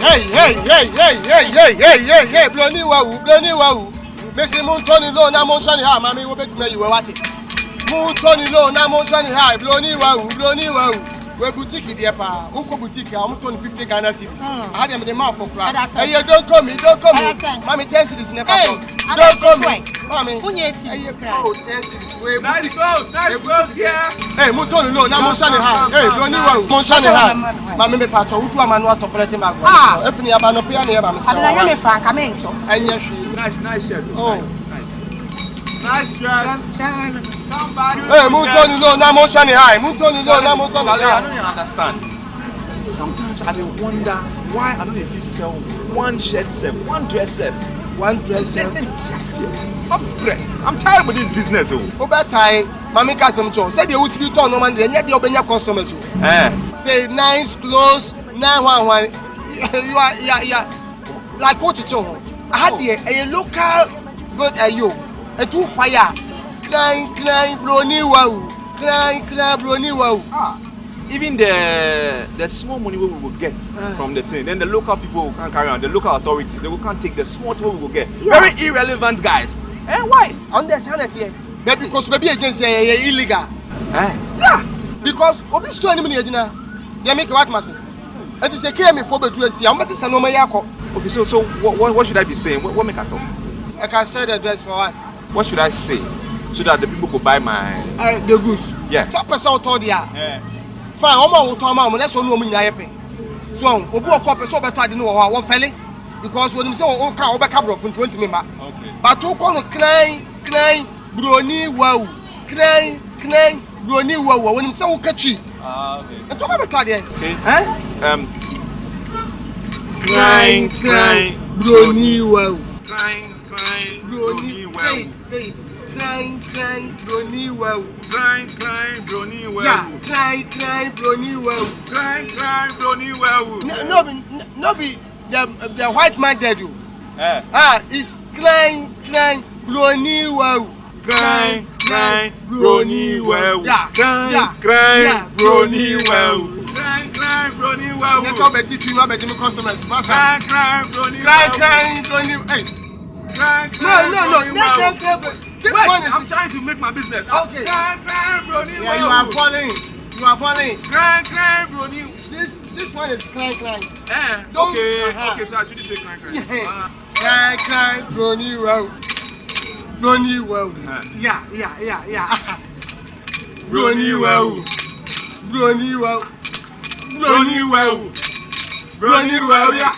Hey, Blonny wow. Messi Montoni low, now Monshani high, mammy, will bet me you were watching. Montoni low, now Monshani high, Blonny wow. We're boutique, dear pa. Uncle boutique, I'm 50 Ghana cities. I had them in the mouth for crap. Hey, don't call me. Mommy, 10 cities never come. Don't call me. Mommy, oh, 10 cities. Nice clothes, yeah. Hey, Montoni low, now Monshani high. Hey, Blonny wow, Monshani high. Mammy, me patch, who to a man what operating back. If you have an opinion, I'm sorry. Nice shirt. Oh, nice dress. Somebody. Hey, Montoni low, now Monshani high. Montoni low, now Monshani high. I don't even understand. Sometimes I wonder why I don't even sell one shirt set, one dress set. One dress set. I'm tired with this business. Over time, Mammy Cassim Joe said you will speak to no man, and yet you'll be your customers. Say nice clothes, 911. You are like what you know. I had a local good at you. A two fire. Klein, brony wow. Klein, brony wow. Even the small money we will get from the thing, then the local people can't carry on, the local authorities, they can't take the small thing we will get. Yeah. Very irrelevant guys. Why? Understand it here. Maybe because maybe agency illegal. Yeah. Because obi store any money they make what massive. And it's a care me for bedroom see. I'm not saying no yako. Okay, so what should I be saying? What make I talk? I can sell the dress for what? What should I say so that the people could buy my the goods? Yeah. Top person told ya. Fine, omo wo ton ma mo let's know omo nyina yepe. So obu okọ person beto ade no wo fele because when him say o ka obeka bro fun 20 member. Okay. But o ko no klein broni wow. Klein broni wow. When him say o kachi. Okay. And to beto ade. Okay. Klein broni wow. Klein broni wow. Say it. Klein broni wow. Klein broni wow. Yeah, klein broni wow. Klein broni wow. No be the white man dead you. It's klein broni wow. Klein broni wow. Yeah. Broni wow. Klein broni wow. That's how better you know better customers. Klein broni. Hey. No. This one is. I'm trying to make my business. Okay. Yeah, you are falling. Klein broni. This one is klein. Okay, so I shouldn't say klein. Klein broni wow. Yeah. Broni wow, yeah.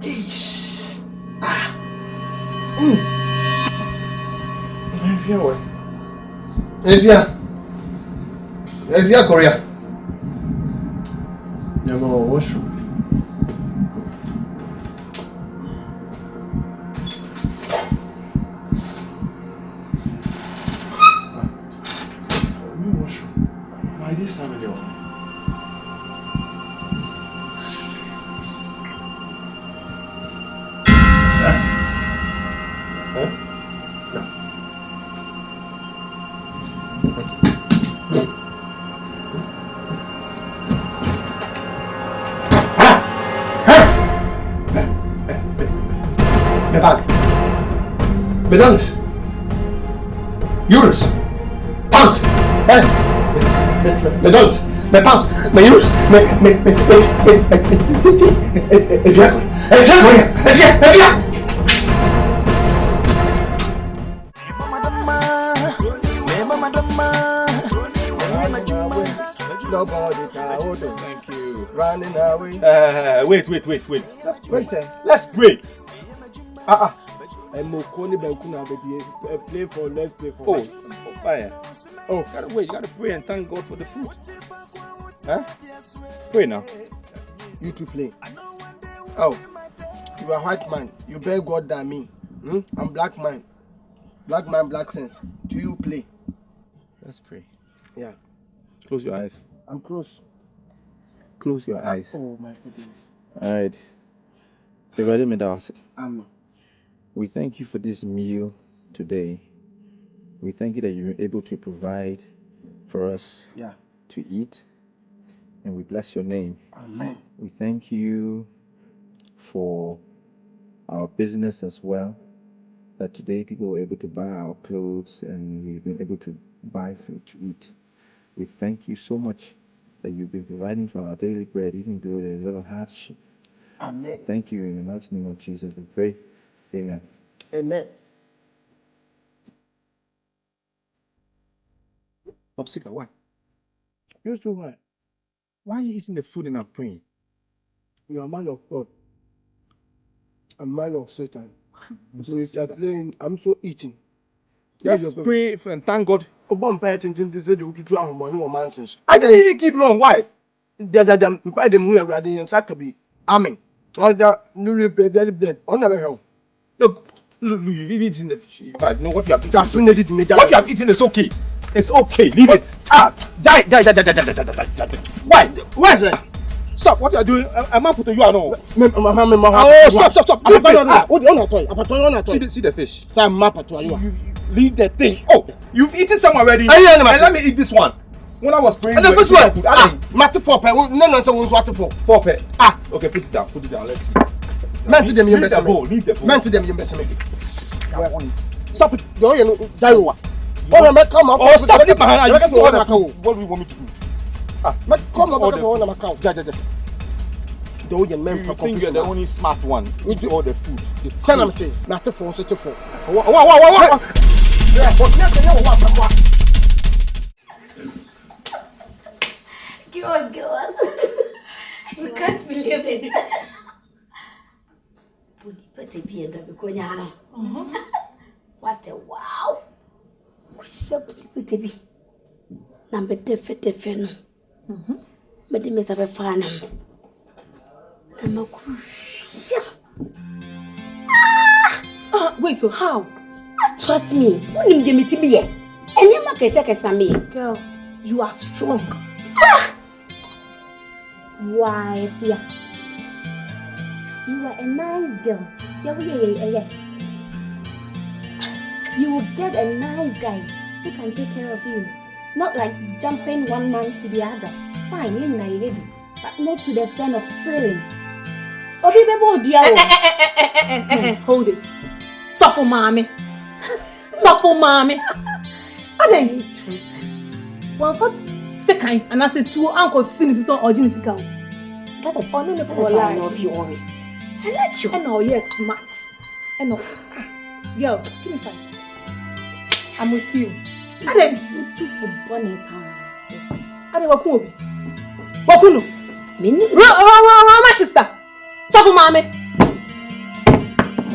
Jeez. Evia Korea. Never wash. Why this time of day? $100. Euros. Pounds. $100. Pounds. Euros. Thank you. Running away. Wait. Let's pray. I'm play for let's play for. Oh, fire. Oh, you gotta pray and thank God for the food. Huh? Pray now. You two play. Oh, you are white man. You better God than me. I'm black man. Black man, black sense. Do you play? Let's pray. Yeah. Close your eyes. I'm close. Close your eyes. Oh my goodness. Alright. Amen. We thank you for this meal today. We thank you that you were able to provide for us to eat. And we bless your name. Amen. We thank you for our business as well. That today people were able to buy our clothes and we've been able to buy food to eat. We thank you so much that you've been providing for our daily bread, even though there's a lot of hardship. Amen. Thank you in the mighty name of Jesus. We pray. Amen. Amen. Popsicle, why? You too why? Why are you eating the food and I'm praying? You are a man of God. I'm a man of Satan. So if you are playing, I'm so eating. Let's pray and thank God. I didn't even keep long. Why? Amen. Look, you've even eaten the fish. I know what you have eaten. What What you have eaten is okay. It's okay. Leave it. Die. Why? Where's it? Stop. What you are doing? I'm up to you. I know. Oh, stop. See the fish. You Leave the thing. Oh, you've eaten some already. And let me eat this one. When I was praying, the first one. Matter 4 pair. No, so one's water 4. 4 pair. Okay, put it down. Let's see. Man to them, leave the bowl. Man to them, you best make it. Stop it. Don't you die? Come up. Oh, stop it, man. What do you want me to do? Come up. Don't you men for think you're the only smart one with all the food. Send them say, matter 4, such a 4. What? Give us. We can't believe it. What a wow. Number definitely. But the miss of a fan. Wait, so how? Trust me. Girl, you are strong. Why, yeah. You are a nice girl. You will get a nice guy who can take care of you. Not like jumping one man to the other. Fine, you're ready, but not to the extent of stealing. Hold it. Suffer, mommy. I think one for second, and I said 2 uncle Sinister or Jinsical. That is only the why I love you always. I like you. I know, yes, smart. I know. Yo, give me 5. I'm with you. I think you too for bunny power. I think Wakuno. My sister. So mommy.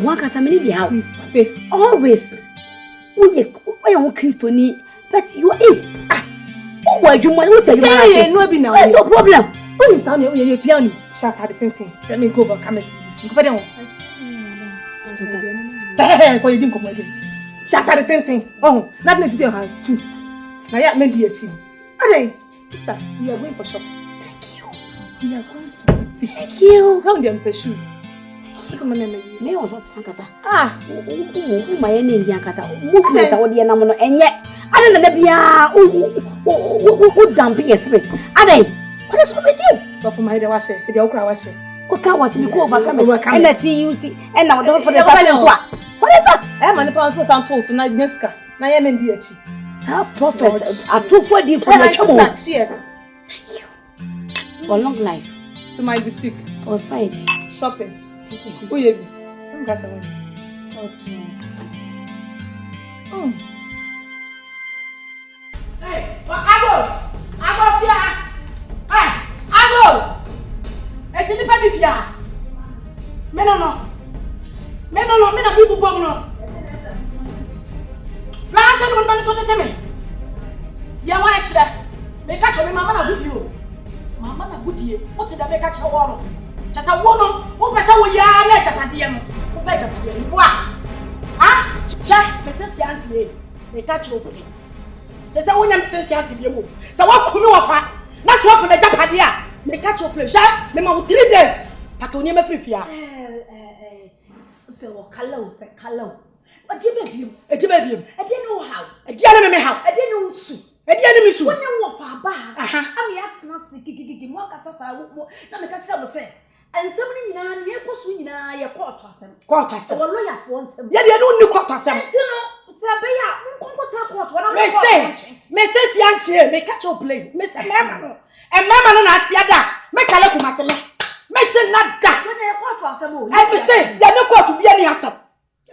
One can many the house. Always. Why you Christoni? But you oh, why you want to tell you? No, be now. What's your problem? When you sound your piano, shut out the thing. Let me go back. Come and see. Go down. Hey, you didn't come again. Shut out the thing. Oh, not need to have two. Now, yeah, made the achieve. Okay, sister, we are going for shop. Thank you. We are going to eat. Thank you. Tell them the shoes. Come on, me also Ankasa. My name is Ankasa. Movement or the anomaly, and yet I don't know who damn be a spirit. Are they? What is with you? So for my washer, the okra washer. What can was to go overcome and the TUC and now don't for the what is that? I'm an apology and told for night Neska. Now I'm in the achi. Sir, prophet, I took for you for the trouble. Cheers. Thank you. For long life. To my boutique. Prosperity. Shopping. Thank you. Who you be? I'm going to Hey, I go fear. Hey, I go. It's in the penny fear. Me no. Me na people bong no. Last time when man so tell me. Ya wa extra. Me catch me mama na good you. Mama na good you. What did I make catch her? Just a woman who pesa wo ya na japade no. Wo pe japade no. Wa. Ha? Cha, me se sianse. Me catch you. Just a woman me se sianse bi mo. Sa wa kunu wo fa. Na so fa me japade a. Me catch you play. Ja, me ma 3 days. Paka oni me free fia. So color. But you baby. I didn't know how. I didn't know how. I didn't know su. I didn't know su. When you walk far back, I'm acting as a walk as a na me catch up say. And somebody na ye ko su nyina ye court asem. Court asem. Wo lawyer for nsem. Ye de no ni court asem. Enti no, say be ya nkonkota court wana me say sianse me catch up play. Me say mama no. E mama no na atia da. Me kale kumase me. Me tin na da. I say, ya no court be any asem.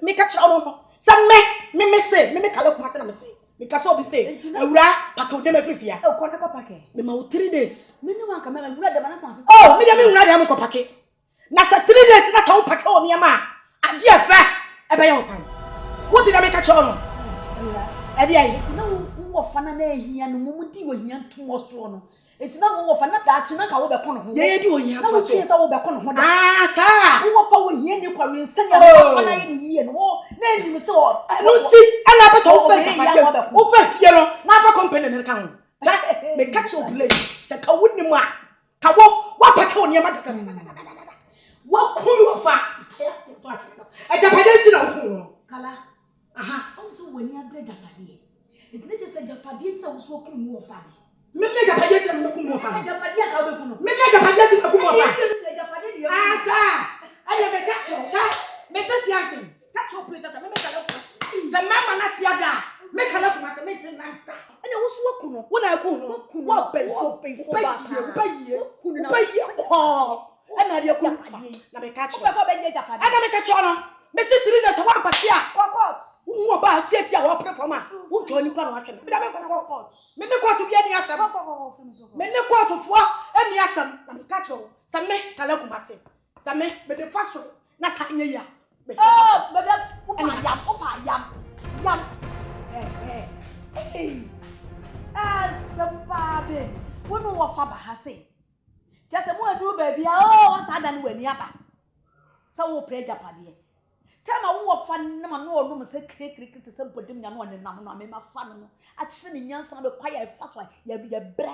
Me catch up. Some me say, me kale kumase na me say. Me catch up be say, ewura paka o de me free fia. E ko na ko pake. Me ma 3 days. Me no wan ka me ewura de ma na fancy. Oh, me de me ewura de am ko pake. Na sa 3 days na sa wo pake o niam a. Ade efa e be ya otan. What did I make catch on? E be ai. No wo fa na ehia no mu di wo hia ntom so no. Eti na wo fa na da chi na ka wo be ko no ho. Ye di wo hia to so. Na wo be ko no ho da. Ah, sa. Wo fa wo hia ni kwa wi nsanya wo fa na ye ni ye no. Wo na ni me se wo. No ti, ana be so wo fa japade. Wo fa fie no. Na fa company me kan ho. Ja, me catch up play. Se ka wo ni mu a. Ka wo wa pa ka oni ma kaka. Wo kun wo fa. Se se to atwe no. E japade ti na wo kun no. Kala. Aha, on so wani abre japade. Eti ne je se japade ti na wo so kun wo fa. Me japade ti na wo kun wo fa. Japade ka wo kun no. Me japade ti na wo kun wo fa. Ah sa. Aye me catch up. Cha. Me se sianse. Catch up play ta me kala ku. Ze mama na ti ada. Me kala ku ma se me ti na nta. Ene wo so kun no. Wo na kun no. Wo pe fo ba. Ba ye. Oh. Ena dia kun. Na me catch up. Ana me catch up no. Me se 3 days wa pasia. Wo ba tie wa performa. Wo jo ni kwa no ahwe. Me da me kokot. Me ko to bia ni asam. Me ne ko to fo eni asam. Na me catch up. Sa me kala ku ma se. Sa me de faso na sa nye ya. Oh, me be yam. Yam. Sababe. Wo no wo fa ba ha se. Just mo adu ba bia o sa da no wani aba. Sa wo pre japade. Tama wo fa na ma no no se krekre te se bodem nya no ne nam no me ma fa no. A kire ne nyansa be kwa ya fa so ya bi ya bre.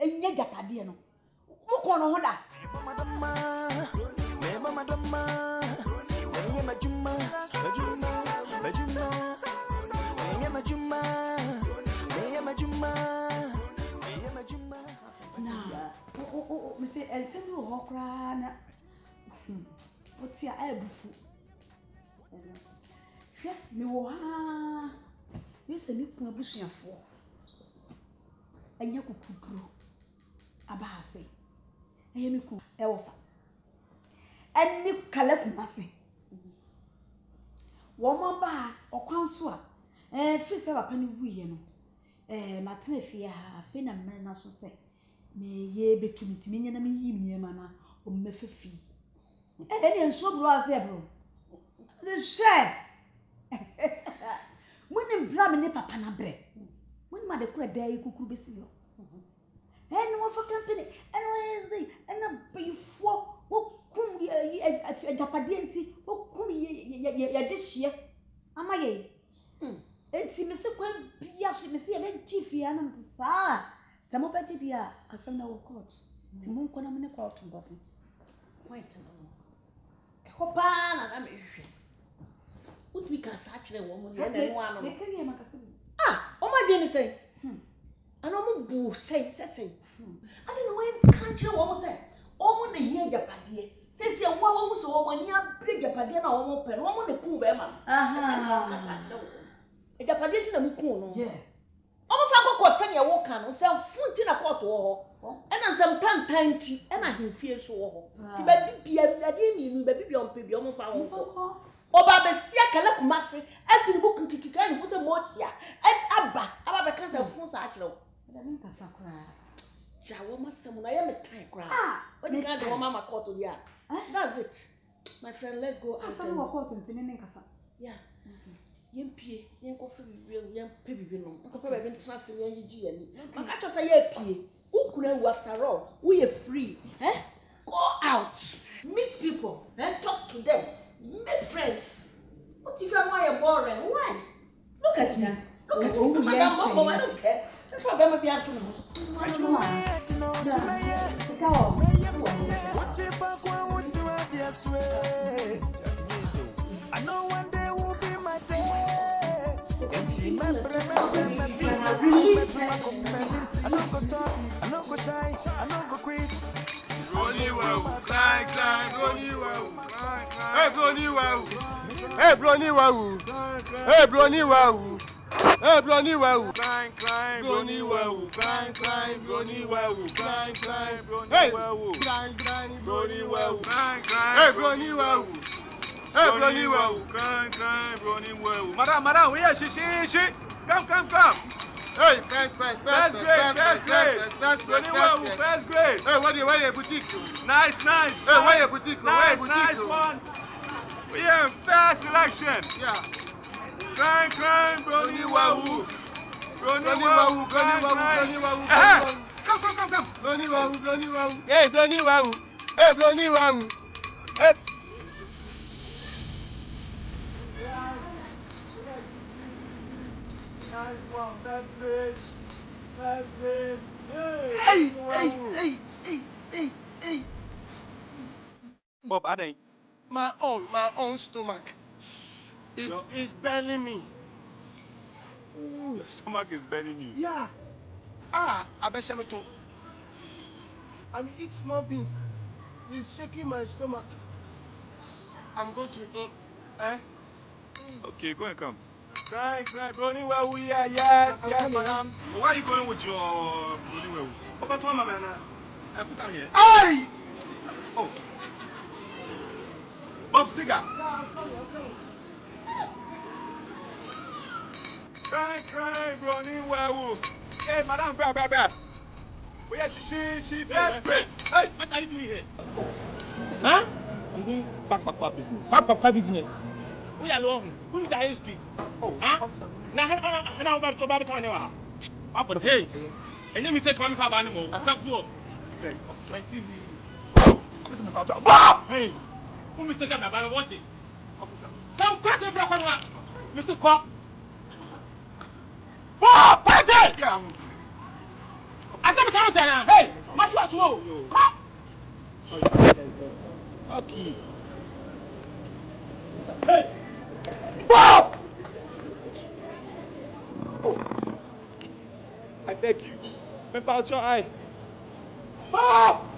Enya japade no. Mo ko no ho da. Me say ensemi wo hokra na oti a ebufu hwe me wo ha me se me kun abusuafo anya kukuduro aba ha se anya me kun e wo fa ani kala kumase wo ma ba okwan so a fi se papa ni wuye no matena fi ha fe na mmere na so se Me ye betumi timi nyana me yi me mana o me fefi. E de nso bro ase bro. The share. When bra me ne papa na bre. When ma de kura dai kukuru besi yo. And no for company and Wednesday and a before what come a Japadianti, what come ye this year? Am I? And see Mr. Quan Piaf, Missy, and Chiefy, and I'm sa. Some of it, dear, as some no court. The moon can am in a court to bottom. Wait to know. Hopana, I'm what we can such a woman, and one. Ah, oh my goodness, say. I don't know, say. I don't know when can't you almost say, oh, when you hear your paddy. Says your woman was a woman, you bring your paddy and a woman pen, one the cool bear man. A Japanese in a mukuno. Yes. Almost like what send your walk on, sell food in a quart war, and some time tea, and I feel so. To baby, I didn't baby on baby almost found. Oh, Baba, see a calacumassy, as in book and kick was a motia, and Abba, Abba can't have full satchel. I mean, Jawama, someone I am a time cry. But you can't do Mamma caught to ya. That's it. My friend, let's go. Some more cotton to me. Yeah. Young P, young coffee, young baby, Uncle I've been trusting young G and I just say, P. Who could I after all? We are free. Go out, meet people, and talk to them. Make friends. What if you're boring? Why? Look at me. Look at me. Madam, I don't care. If I'm going to be out to I know one day will be my day. And she might I don't go stop, I don't go shy, I don't go quit. Brony wow, clang, Brony wow. Hey, Brony wow. Hey, Brony wow. Hey, Brony wow. Hey, Brony wow. Climb, Brony wow. climb, Brony wow. climb, Hey, wow. Brony wow. Climb, Hey, Brony wow. Hey, Brony wow. climb, Brony wow. Madam, where is she? Come. Hey, first grade. Hey, where your boutique? Nice. Hey, where your boutique? Nice one. We have fast selection. Yeah. Climb, Brony wow. Brony wow. Come. Brony wow. Hey, Brony wow. Hey, Brony wow. Hey. Nice one, that's it. Hey. Bob, I think. My own stomach. It is burning me. Your stomach is burning you. Yeah. I bet you too. I mean, eat small beans. It's shaking my stomach. I'm going to eat. Okay, go and come. Cry, Brony, where we are, yes, madam. Why are you going with your Brony well? Papa told my man, I put down here. Hey! Oh. Bob Cigar. Cry, Brony, where? Hey, madam, bra. Where she desperate. Hey, what are you doing here? Huh? I'm doing back business. Papa business. We are alone. Who's the street? Oh, Huh? officer. Now, how about Tanya? Hey, and then we say 25 animals. Stop go. Hey, My TV. Bob! Hey, who mistake that by watching? Officer. Come, catch every one. Mr. Cop. Bob! Fight it! Yeah, I said, come on, hey, much was slow. Come. Okay. Hey, Bob! Oh. I beg you. Whip out your eye. Bob!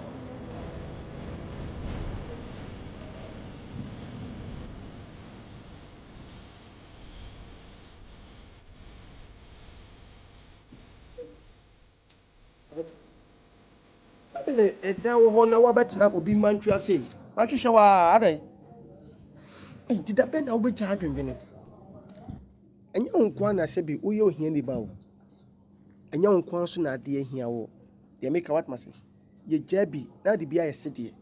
ɛdan wɔ hɔ na wabɛtena obi mantwi ase ahwehwɛ wɔ a adɛn nti da bɛn na wobɛgya adwendwene ɛnyɛ wo nkoa na sɛ bi woyɛ ohia niba wo ɛnyɛ wo nkoa nso na adeɛ ahia wo You make what must say? Ye jabby, now the beer city.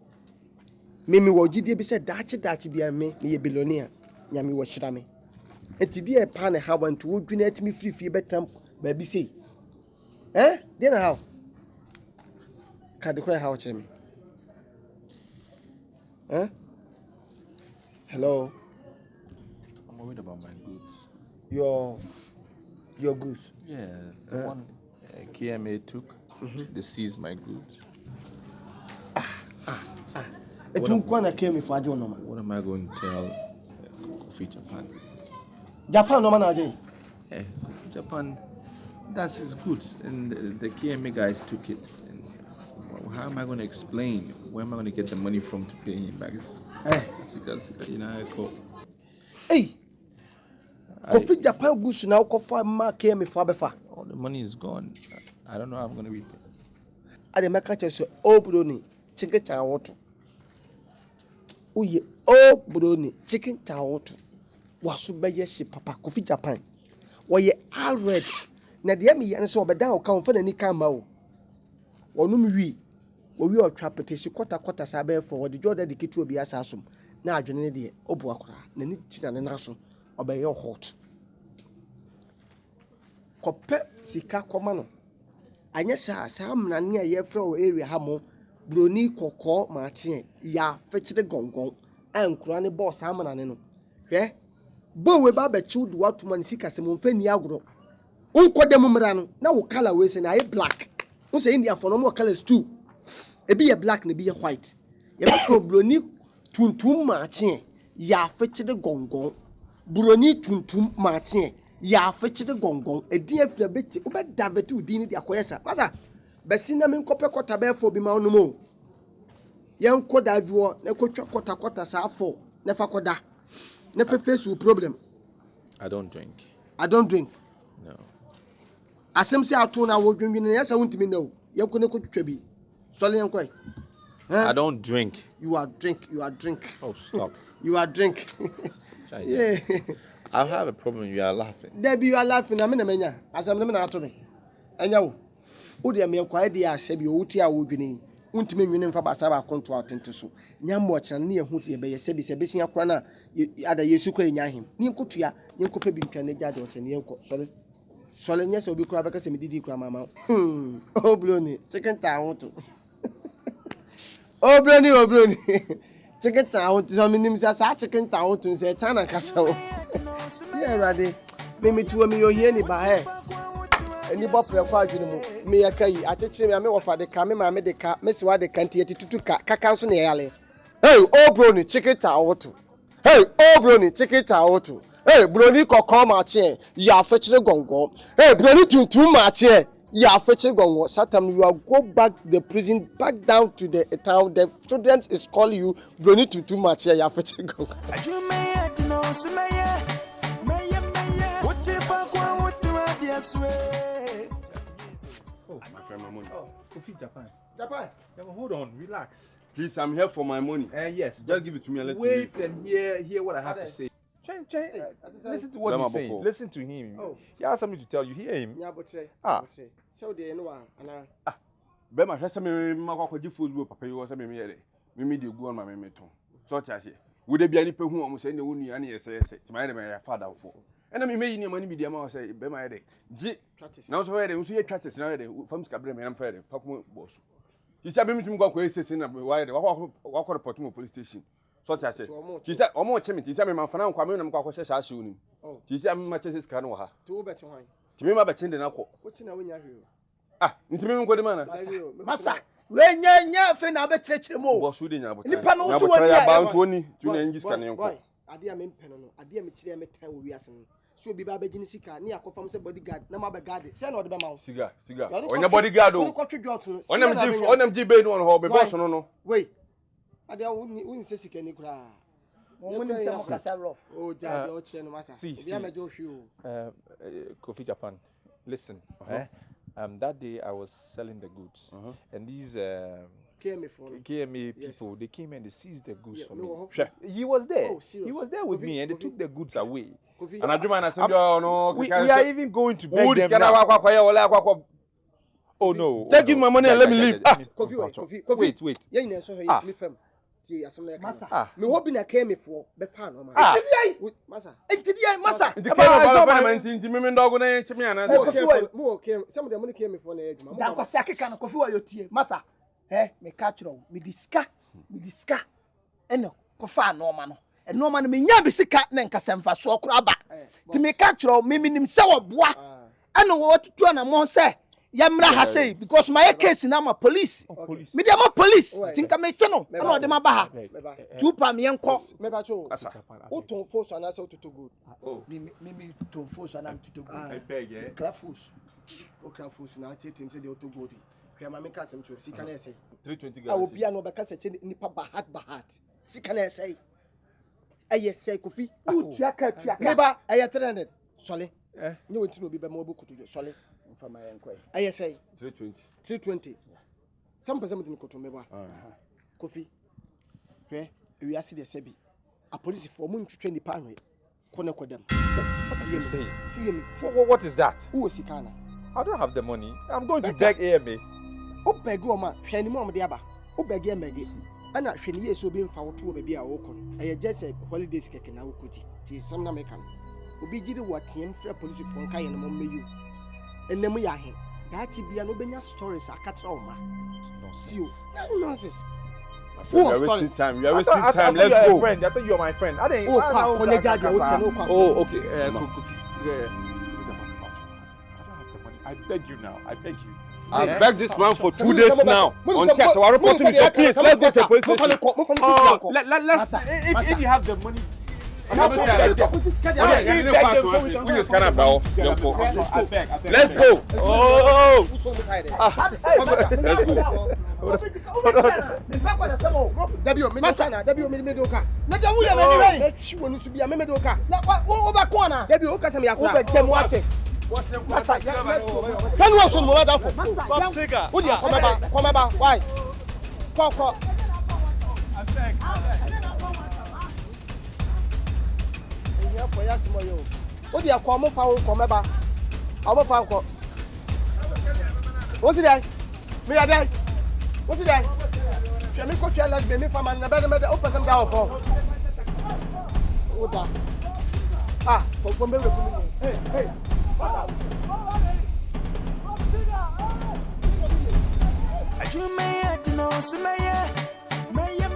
Mimi wo gidie bi se dachi bia me ye billionaire nyame wo hyira me enti die pa na ha want wo dwuna atimi free betam ba bi sei dey na how ka de kra how che me hello. I'm worried about my goods. Your goods? Yeah, the one KMA took. They seized my goods. What am I going to tell Kofi Japan? Japan no man Japan, that's his goods, and the KMA guys took it. And how am I going to explain? Where am I going to get the money from to pay him back? Hey, Kofi Japan goods now for my KMA for befa. All the money is gone. I don't know how I'm going to repay. I dey make catch so brony chicken tawoto. Uye brony chicken tawoto. Wasu beye shi papa Kofi Japan. Woye red na de me yan so obeda o kan fa na ni kan ma wo. Wonum wi. Wo wi o trapete shi kwata sa be for the jordan de kitu obi asasum. Na adwene ne de obo akora na ni china ne naso obeye hot. Kope sika koma no. Anya sa mnane a ye fra o area ha mo broni kokko maache ya fechire gongon ankura ne boss amnane no hwe bo we ba bechu do watuma ne sika se mo mfa ni agro unkodem mra no na wo color we se na e black un se india for no mo colors too e bi ye black ne bi ye white ye ba so broni tuntum maache ya fechire gongon broni tuntum maache ya fechire gongon edi afira beti obeda vetu dini dia koyesa masa besina me nkope kota be fo bi ma onumo ye nkoda aviwo na kotwa kota sa afo na fa koda na fe face problem. I don't drink. No. Asem se ato na wo dwunwin na yesa wuntimi na o ye nko ne kotwa bi sole ye nko I don't drink. You are drink. Oh, stop. You are drink. Yeah. I have a problem. You are laughing. Debbie, you are laughing. I'm in a mania. As I'm not to me. And you, would you make quite the ass? You would tear wood in. Won't mean you for Basaba control into so. Yam watch and near Hootie by a sebis a busy crana. Other Yesuka in him. Ninkotia, Yanko Bin Canada and Yanko. Solid, yes, or be crab because I'm did grandma. Oh, Blony, chicken town to. Oh, Blony. Chicken town to some names as a chicken town to say Tana Castle. Yeah, ready. Maybe to me, you're here, by any bop required me a kay. I teach me a me of the camera, my medica, Miss Wade can't to cacao nearly. Hey, oh, Brony, chicken tower to. Hey, oh, Brony, chicken tower to. Hey, Brony, cock my chair. Ya fetch the gongo. Hey, Brony, too much here. Ya fetch the gongo. Satam, you are go back the prison, back down to the town. The students is calling you Brony too much here. Ya fetch the gongo. Oh, my friend, my money. Oh, Kofi Japan. Japan. Yeah, hold on, relax. Please, I'm here for my money. Yes. Just give it to me and let me wait leave. and hear what I have to say. Listen to what he's saying. Listen to him. Oh. He has something to tell you. Hear him. Yeah, but so they know and Bema, has some Marco food, Papa, you was a me. Me the go on my meton. So, Tashi, would there be any people who almost any only any say, my father for. And I mean, any money be the amount say, Bema, now so they will see a practice now from Scabram and Fair, Fakmo boss. He said, "Me to go crazy in a wide walk on a Portmore police station." So I said, "She said, or more chimney, she said, my friend, come in and go to Shashuni." Oh, she said, "Much as canoa." 2 better wine. To me, my betting and alcohol. What's in a winner? Ah, into me, good man. Massa, when you're friend, I bet you more. Was shooting about about 20 to English cannon. I dear me penal, I dear me chile me tell we are saying. So be baby Jinsika, near confirm say bodyguard, no matter guard, send or the mouse. Cigar. On your bodyguard, on them debate on hobby, boss, no. Wait, I don't say sick any cry. Oh, Judge, Massa. See, Kofi Japan, listen. That day I was selling the goods, and these KMA people, they came and they seized the goods from me. He was there. He was there with me, and they took the goods away. And we are even going to beg them now. Oh no. Just give me my money and let me leave. Kofi. Wait. Yeah, you know, so it's me fam. Masa. Me hope na came me for be fan no man. Masa. Masa. It came about parliament in me dog na enchi me ana. Mo came. Some of them money came me for na eduma. Dan kwase akeka na Kofi wa yotie. Masa. Me catch ro. Me diska. Eno kofa no ma no. Eno ma no me nya be sika na nkasemfa so okura ba. Ti me catch ro me nim se wo boa. Eno wo tutu na mo se Yamra has say because my case now my police. Me dey my police. Think I me no. I know dem aba ha. Two pa me enko. Me ba cho. O ton force and say to good. Me ton force and to good. I beg eh. Clafus. O clafus na team say dey to good. Hwe ma me ka sem cho. Sika na say. 320 I will be no be ka say nipa bahat. Sika na say. Aye say Kofi. Tuaka. Me ba aye 300. Sole. No went no be be mo boku to sole. For my enquiry. I say 320. Some person didn't control me. Kofi. Where we are see the Sebi. A police for moon to 20 pounds. Connect with them. What are you saying? See me. What is that? Who is Sikana? I don't have the money. I'm going to beg AMA. Oh, beg you, man. Shani mom, the Abba. Oh, beg you, Maggie. And not Shani is so being found to be a walk-on. I just a holidays cake and I would put it. Some American. Obi what team for police from Kai and Mom you. And then we are here. That be an obenya stories I catch on ma. Nonsense. You are wasting time. You are wasting time. Let's go. I thought you are my friend. I didn't. Oh, okay. I don't have the money. I beg you now. I beg you. I've begged this man for 2 days now. Until our reporting is please. Let's go to the police station. Let's. If you have the money. Let's go. Oh. For ya small yo. What dia kwa mo fa wo ko meba. Abo fa ko. What's it there? Me ya there. What's it there? She me ko twa last be me fa man na be me o person da ofo. Oda. Ah, ko me we ku. Hey. Ajumeye dino sumeye. Meye.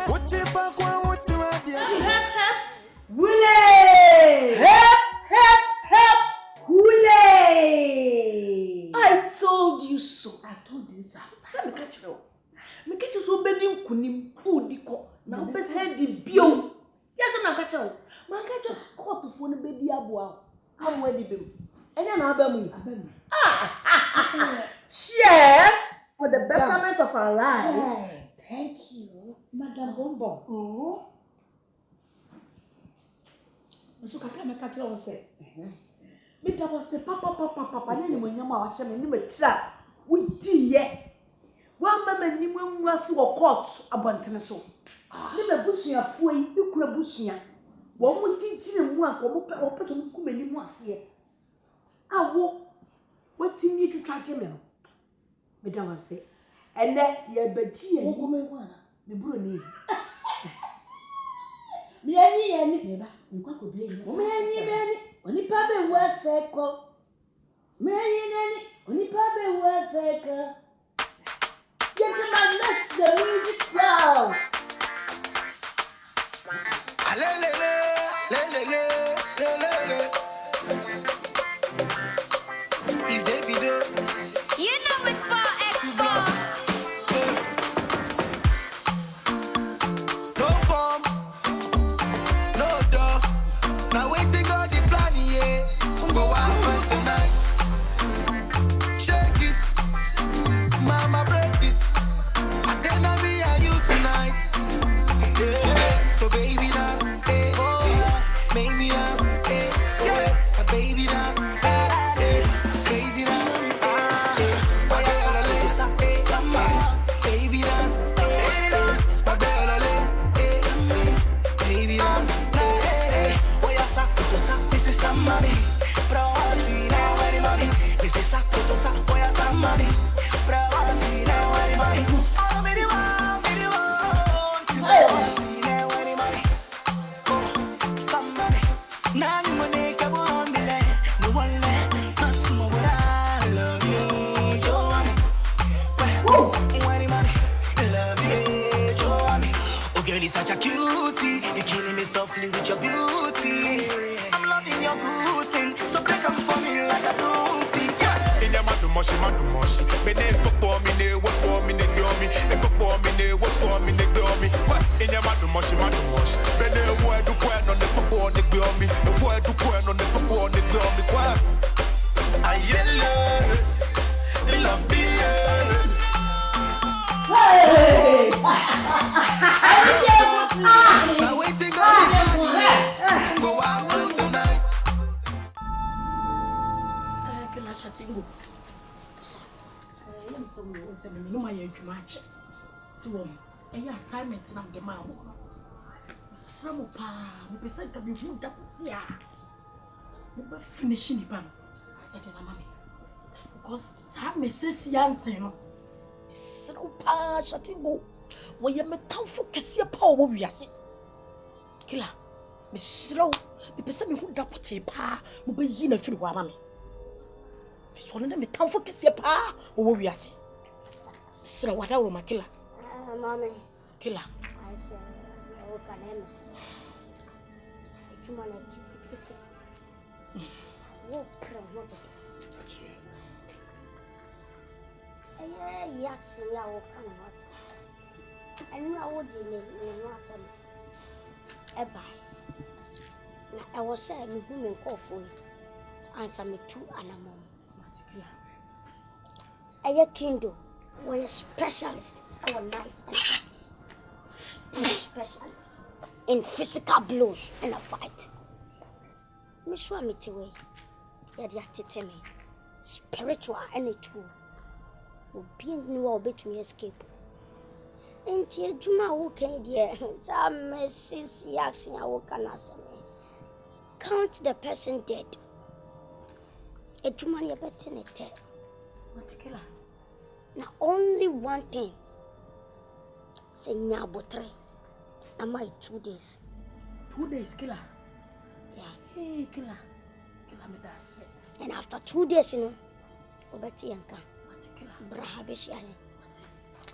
What if I go what to Hule! Help! Hule! I told you so. Say me catch you. Me catch you so baby nkunim udiko. Na be say di bio. Yes na catch you. Man catch just cut for no baby aboa. Am we di bem. Enya na abamu. Cheers for the betterment of our lives. Thank you, Madam Bombo. So kaka me catch you say. Me da was say papa na ni monyam a wa hye me ni matira. Wo di ye. Wa mama ni mwanwa se wo court abontene so. Ni me busuafo yi ikura busua. Wo mu tinchire mu anko mo pe so ku mani mu ase. Awo watimi twitwa je me no. Me da was say ene ye baji ye ni. Me buro ni. Miani neba nkwa ko bia yi. Miani oni pa be waseko. Miani oni pa be waseko. Gentlemen, let's the music now. Is the video? You know it's for X4. No form, no door. Now waiting on the plan, yeah. Go out for tonight. Shake it, mama break it. I said now me and you tonight. Yeah. So baby dance, make me dance, a baby dance, crazy dance, baby dance, baby dance, this is some money, bro. See now, money, this is a kutosa, boy, some money. really such a cutie. You're killing me softly with your beauty. I'm loving your good thing, so break up for me like a broomstick. In your madumoshi. Me ne popo me ne what's for me ne domi. E popo me ne what's for me ne domi. What in your madumoshi. Me ne wo do kwen on the popo ne domi. E wo do kwen on the popo ne domi. What? Ayele, the love be. Hey! Now waiting on go out tonight. Kila shatingo. I'm somewhere else and no my match. So, a assignment na the man. Some pa, we present to be good up here. We finishing the mommy. Because some Mrs. Yansen. So pa shatingo. Why you met town for Cassia Power? We are sick. Killer, Miss Slow, the person who dapped a pa, who be in a few mammy. This one me town for Cassia pa, or we are sick. Sir, what are my killer? Mommy. Killer. I said, I work on Emerson. You want to walk from yes, I will come. And I would in a buy. I was saying, women call for you. Answer me two and a mom. A kindle, we're a specialist. Our knife and hands. A specialist in physical blows and a fight. Miss Swamity way. Yet me. Spiritual any tool. Will be new or between escape. And dear Juma, okay, dear, some Mrs. Yaxing, I will answer me. Count the person dead. A Juma, you're better than a dead. What a killer. Now, only one thing. Say, Nabotre. Am I 2 days? 2 days, killer. Yeah. Hey, killer. Killer me that's it. And after 2 days, you know, Obeti Yanka. What a killer. Brahabish.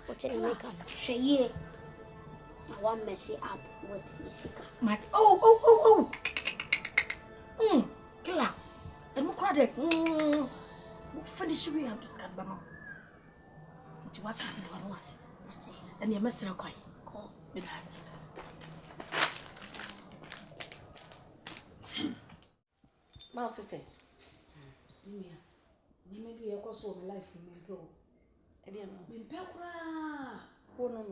What did I make up? Sheye. I want messy up with Jessica. Mat. Oh. Killer. And Mokrade. We'll finish we have this kind of banana. It's what kind of one was. And your messenger coin. Call with us. Mouse say. Mimia. You may be a cost of my life in my bro. Oh no.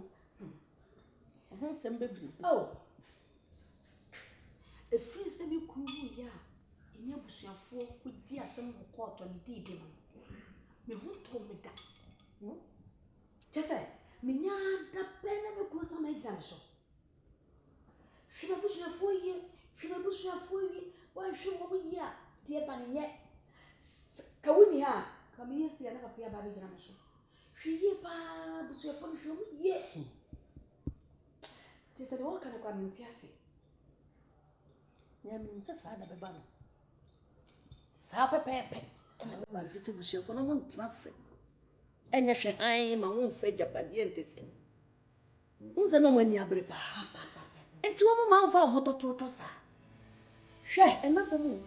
I think some baby. Oh. A freeze that you cool ya. In your bush for with dear some court on the day. Me who told me that? Just say, Minya da pen of a course on my examination. She will push your 4 year, she will push your 4 year, why she will be here, dear Bunny yet. Kawimia, come here, see another pair by examination. She ye pa, but your phone from ye. Just said, what kind of comments yes? Yeah, means a side of a banner. Sapa pepe, and a woman was your phone on trust. And yes, I am my own fed Japaniente. Who's a no one ya brepa? And 2 months for hot to sir. Share another moon.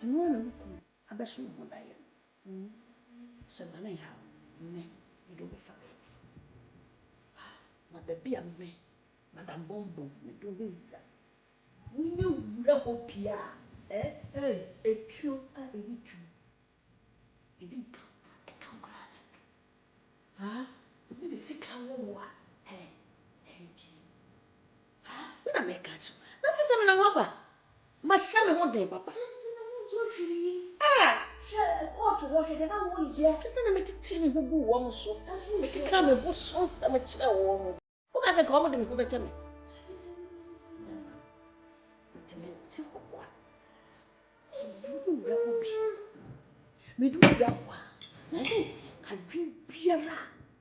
And one I bet you would I am. So, anyhow. Me, you don't be funny. But the beer me, Madame Bombo, me do that. We knew Rapopia, a true, a true. You didn't come, huh? You did sick and what? When I make catch, nothing some number. My son won't day, Papa. To wash it, and I won't hear. Doesn't make it seem who wants so. Make it come and was so much. Who has a common who better me? Me do that one. I drink beer.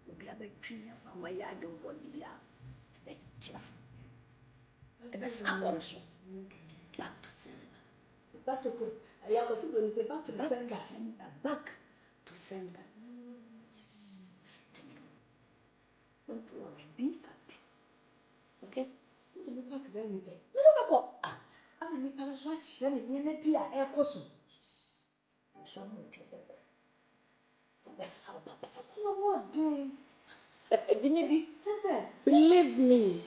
We have a tree from my yard of body. That's not also. Back to sender. Back to I am going to say back to the sender. Back to sender. Yes. Don't worry. Be happy. Okay? Believe me.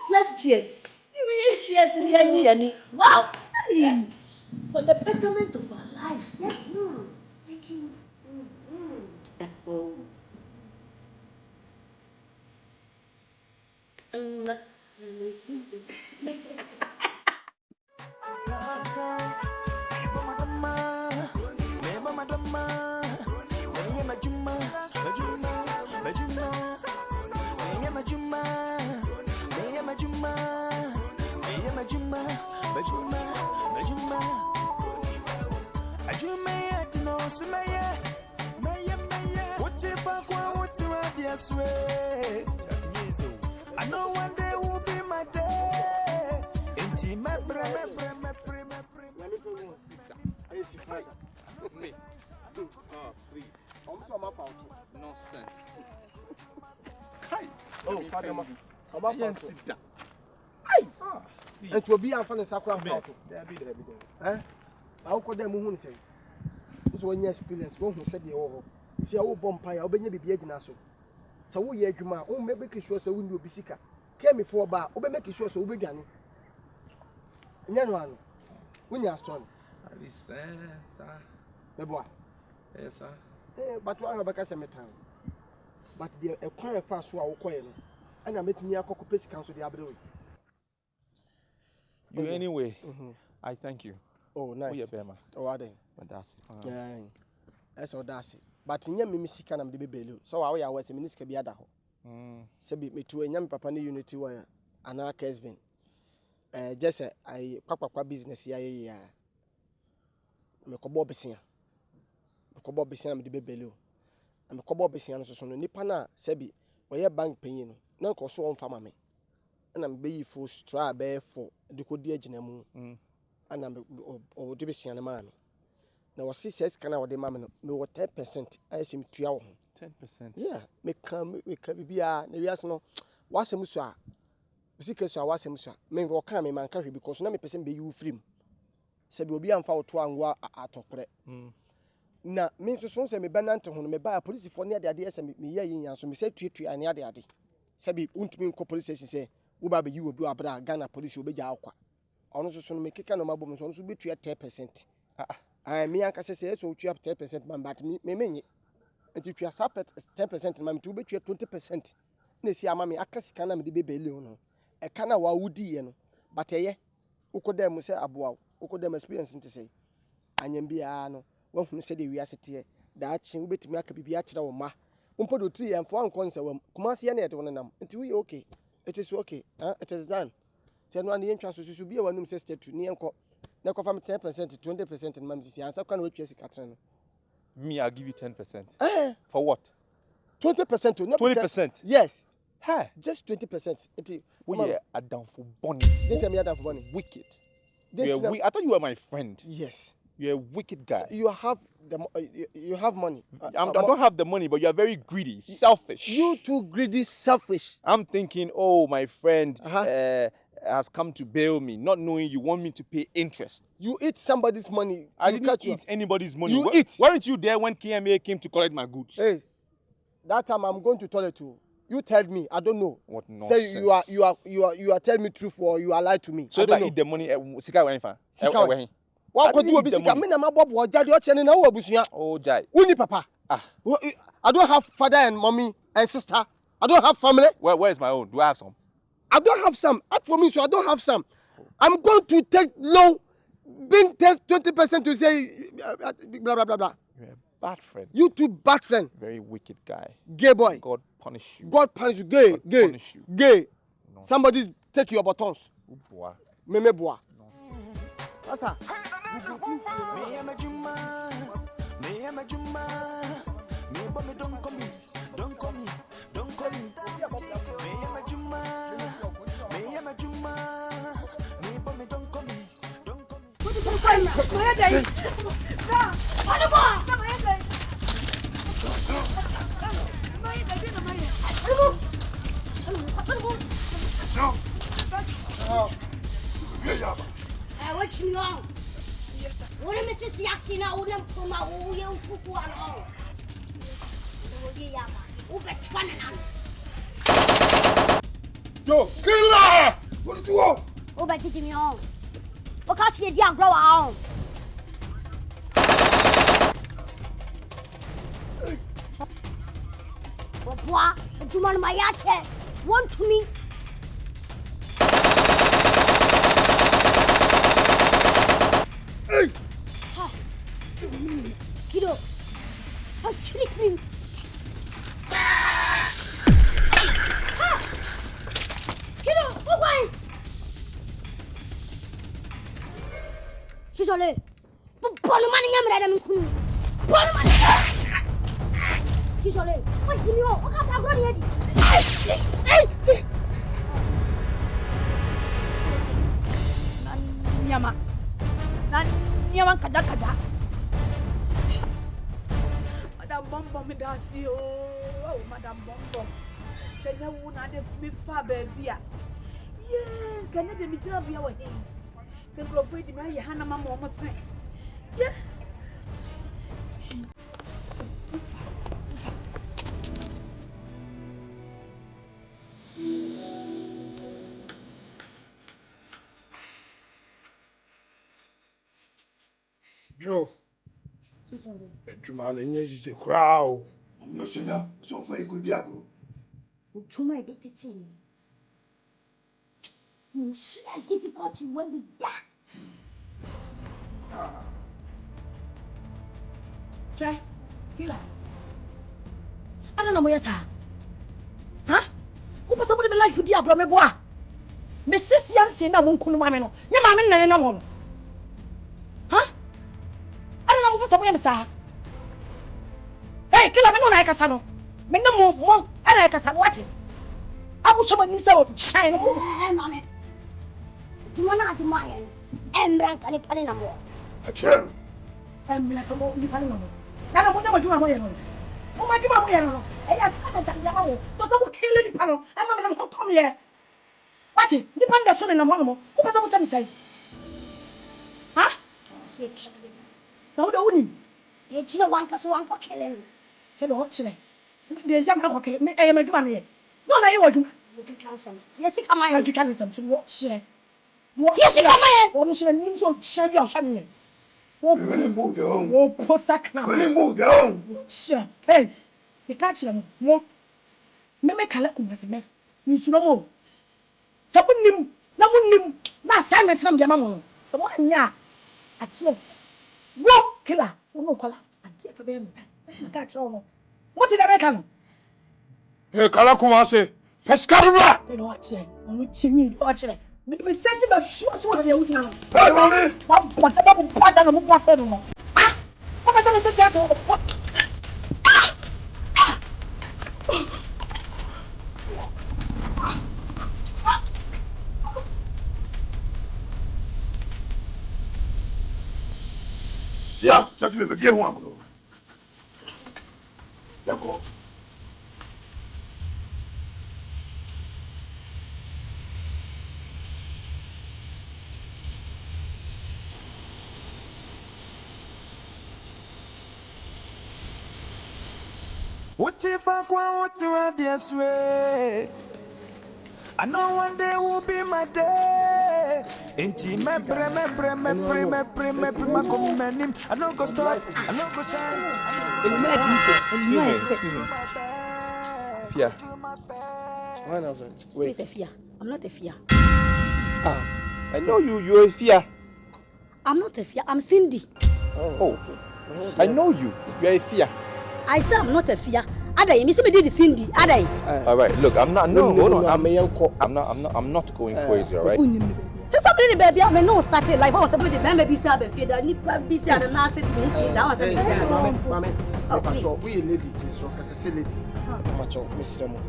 Let's cheers. Cheers, Yanni. Wow. For the betterment of our lives. Yeah. Thank you. I know one day will be my day. Me. Oh, please. Nonsense. Kai. Oh, Father, I'm sit down. And to be a fan of Sacramento. There be. How could them who say? This one experience, one who said the oh, see our bumpire, obey be a naso. So we are Juma, oh, maybe sure so window be sicker. Came me for a bar, obey make sure so we done. None, when you are strong. Sir. The boy. Yes, sir. But I have a casametan. But the acquire fast while quiet. And I met me a cockopus council the other way. You anyway, I thank you. Oh, nice. Oh, are they? But that's it. Yeah, that's all that's it. But in your mimic can be bellu. So I was a minister be ada. Sabi me to a young papa unity wire, and our case been. Just I papa business ya. Me kobo besia. Me kobo besia me de bellu. And me kobo besia so no nipa na sabi we bank penyin no. Na ko so on fama me. And I'm be for stra be for the kodi agina mu. And I'm o de besia na ma me. Na was 6 kana wo de ma me no me wo 10% I sim tua wo. 10%. Yeah, me can bia na wiase no wasem so a bisika so a wasem so a me wo kan me man ka hwe because na me person be you free se bi obi amfa wo to anwa atokore na me so se me benante ho no me ba police for ne ade se me ye yin so me se tuatua ane ade se bi untumi nko police station se wo ba be yi obi abra Ghana police obeja akwa ono so no me keka no mabom so be tua 10%. Me anka se so tua 10% man but me menye enti tua 10% man me tua 20%. Na si ama me akasika na me de bebele no e kana wa wudi ye no but eye ukodem se aboa ukodem experience nti say anyam bia no wa hunu se de wiase te da achi ubetimi aka bibia kire wo ma umpo do tri en fo ankon se wam kuma se ye na ye de wonam nti we okay, it is okay, it is done. Tell no an yentwa so so bia wanum se statue ni enko na ko fam 10% 20% mam sisi ansa kwa na wetwa sika tre no. Me, I'll give you 10%. For what? 20%. No 20%. Yes. Hey. Just 20%. We are down for money. Don't tell me down for money. Wicked. I thought you were my friend. Yes. You're a wicked guy. So you have you have money. I don't have the money, but you are very greedy, selfish. You too greedy, selfish. I'm thinking, oh, my friend has come to bail me, not knowing you want me to pay interest. You eat somebody's money. I didn't eat anybody's money. You eat. Weren't you there when KMA came to collect my goods? Hey, that time I'm going to toilet too. You tell me, I don't know. What nonsense. Say you are telling me truth or you are lying to me. So if I eat the money, Sika when fa? Sika. What could do Sika? Me na ma bob wo jade o chene na wo abusuya. Oh, jai. Uni papa. I don't have father and mommy and sister. I don't have family. Where is my own? Do I have some? I don't have some. Ask for me, so I don't have some. I'm going to take loan, being 20% to say blah blah blah blah. You're a bad friend. You too bad friend. Very wicked guy. Gay boy. God punish you. God punish you. Gay. God Gay. Punish you. Gay. No. Somebody's take your buttons. Boy. Meme boy. No. That's her. Don't call me. What you know? What am I saying? Yaksi na unam kuma uye utuku ano. Uye yaba. Ube chwana na. Yo, killer! What did you want? Ube titi mi on. Okasi ye dia grow on. Bwa, ntuma na mayache. Want to me? Hey! Kiddo, how trick me? Kiddo, go away! She's all in. But Bonamani, I'm ready. Bonamani! She's all in. What do you want? What can't I run yet? Nyama. Nyama kada. Madam Bombo me dasi oh Madam Bombo. Say na wu na de me fa baby a. Yeah, can I be me tell you what he. Can go for the man Hana mama almost say. Yeah. Joe. Juma, is a crowd. No, sir, so very good. Diablo. Tuma addicted to me. She had difficulty when we back. Try. Killer. I don't know where you are. Huh? Who was somebody like you, dear brother? Boy. Mrs. Yancy, no one could mamma. Your mamma, no one. Huh? I don't know what's up with him, hey, killer, me no like a son. Me no more, I like a son. What? I will show myself shine. Mamma. You want to mine? Rank and a more. A chair. Like a more, you can't know. Now, I wonder what you are wearing. Oh, my God, I have found that you don't kill any panel. I'm not going to come here. What? The panda son in a moment. What was I going to say? Huh? No, don't. It's no one person for killing. Hello, actually. There's young okay. I am a good man. No, I want to. Yes, he come I can some to watch. Yes, he come here. What is your name? So, shall you have me? Move your own. Oh, poor sack now. Move your own. Sure. Hey, you catch them. More. Me collect me. You should know. Someone him. No one him. Not silent from the mamma. Someone, yeah. Actually, go killer. No color. I can't for them. Catch all. What did I make him? Hey, Kalakumase. Pescarra! They watch it. I'm watching you. Watch it. We sent him a short sword of your town. Hey, mommy! What about part of the buffalo? Ah! What was I saying? What? Yeah, just me, get one. D'accord. What if I want to this way? I know one day will be my day. Inti me prema komenim. I know go stop. I know go shine. Fear. Wait. Who's a fear? I'm not a fear. I know you're a fear. I'm not a fear. I'm Cindy. Oh. I know you. You're a fear. I said I'm not a fear. Ada, me see me did Cindy. Ada. All right. Look, I'm not. No. I'm not going crazy. All right. So somebody baby, I no started life. I was somebody baby say I fear that. Ni busy and na say things. I was saying. Mama, we lady, Mr. Okasa lady. Macho, Mr. Mo.